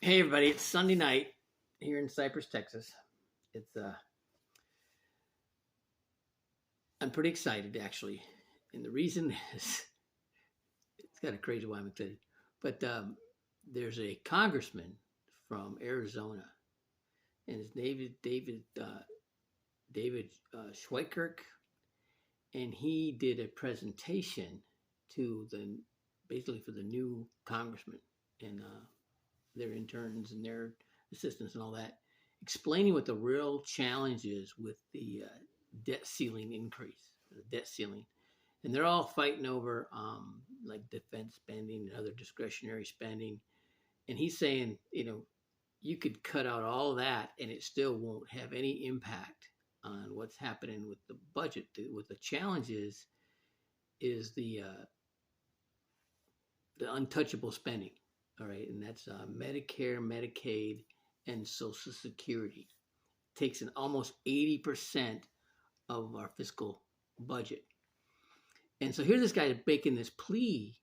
Hey everybody, it's Sunday night here in Cypress, Texas. It's I'm pretty excited actually, and the reason is it's kind of crazy why I'm excited. But there's a congressman from Arizona, and his name is David Schweikirk, and he did a presentation to the basically for the new congressmen and their interns and their assistants and all that, explaining what the real challenge is with the debt ceiling increase, the debt ceiling. And they're all fighting over like defense spending and other discretionary spending. And he's saying, you could cut out all that and it still won't have any impact on what's happening with the budget. What the challenge is the untouchable spending. All right, and that's Medicare, Medicaid, and Social Security. It takes in almost 80% of our fiscal budget. And so here this guy is making this plea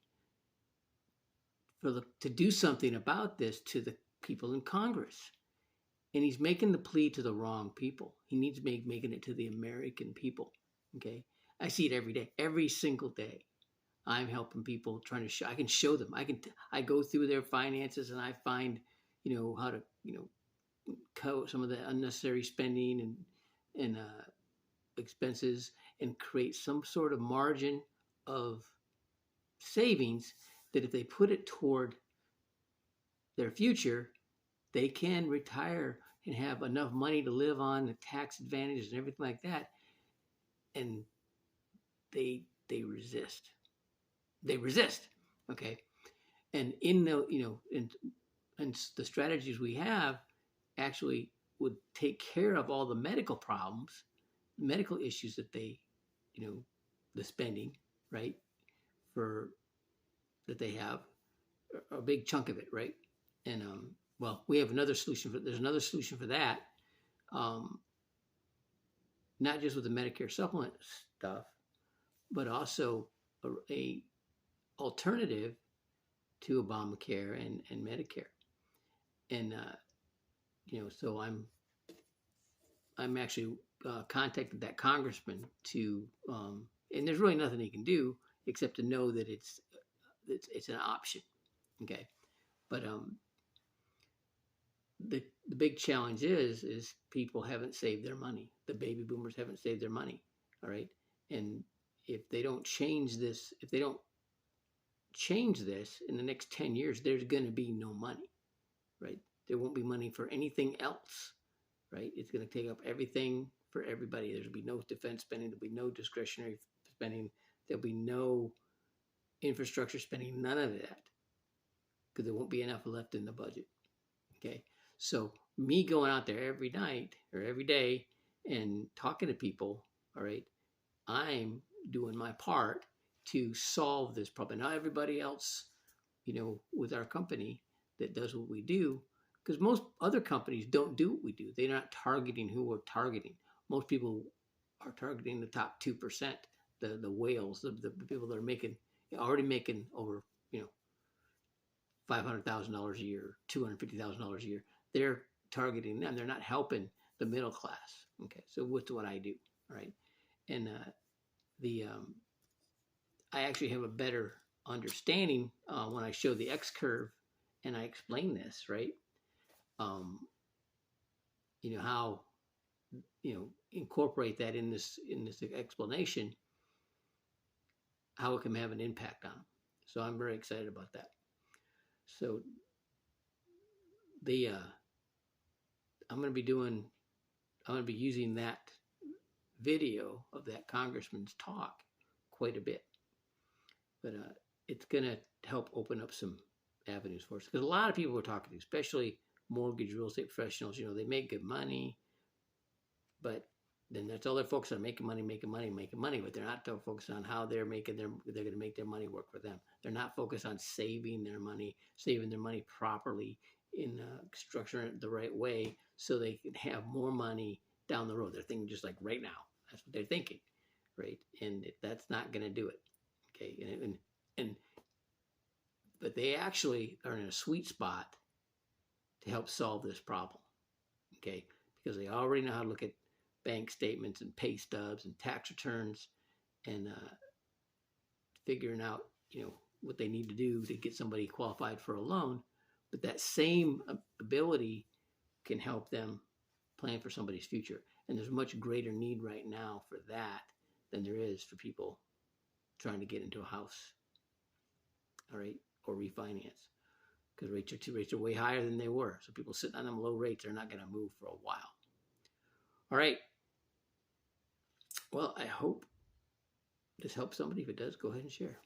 to do something about this to the people in Congress. And he's making the plea to the wrong people. He needs to making it to the American people. Okay. I see it every day, every single day. I'm helping people trying to I can show them. I go through their finances and I find, how to, cut some of the unnecessary spending and expenses and create some sort of margin of savings that if they put it toward their future, they can retire and have enough money to live on, the tax advantages and everything like that. And they resist. They resist. Okay. And in the and the strategies we have actually would take care of all the medical problems, medical issues that they, the spending, right, for that they have, a big chunk of it, right? And well, we have another solution for. There's another solution for that. Um, not just with the Medicare supplement stuff, but also a alternative to Obamacare and Medicare. And so I'm actually contacted that congressman to, and there's really nothing he can do except to know that it's an option. Okay, but the big challenge is people haven't saved their money. The baby boomers haven't saved their money. All right, and if they don't change this, if they don't change this in the next 10 years, there's going to be no money, right? There won't be money for anything else, right? It's going to take up everything for everybody. There'll be no defense spending. There'll be no discretionary spending. There'll be no infrastructure spending, none of that, because there won't be enough left in the budget. Okay. So me going out there every night or every day and talking to people, all right, I'm doing my part to solve this problem. Not everybody else, with our company that does what we do, because most other companies don't do what we do. They're not targeting who we're targeting. Most people are targeting the top 2%, the whales, the people that are already making over, $500,000 a year, $250,000 a year. They're targeting them. They're not helping the middle class. Okay, so what's what I do, right? And the I actually have a better understanding when I show the X curve and I explain this, right? Um, how incorporate that in this explanation, how it can have an impact on them. So I'm very excited about that. So the I'm going to be using that video of that congressman's talk quite a bit, but it's going to help open up some avenues for us, because a lot of people we're talking to, especially mortgage real estate professionals, they make good money, but then that's all they're focused on: making money, but they're not focused on how they're going to make their money work for them. They're not focused on saving their money properly, in structuring it the right way so they can have more money down the road. They're thinking just like right now. That's what they're thinking, right? And that's not going to do it. Okay, and but they actually are in a sweet spot to help solve this problem, okay? Because they already know how to look at bank statements and pay stubs and tax returns and figuring out, what they need to do to get somebody qualified for a loan. But that same ability can help them plan for somebody's future. And there's much greater need right now for that than there is for people trying to get into a house, all right, or refinance. Because rates are way higher than they were. So people sitting on them low rates are not going to move for a while. All right. Well, I hope this helps somebody. If it does, go ahead and share.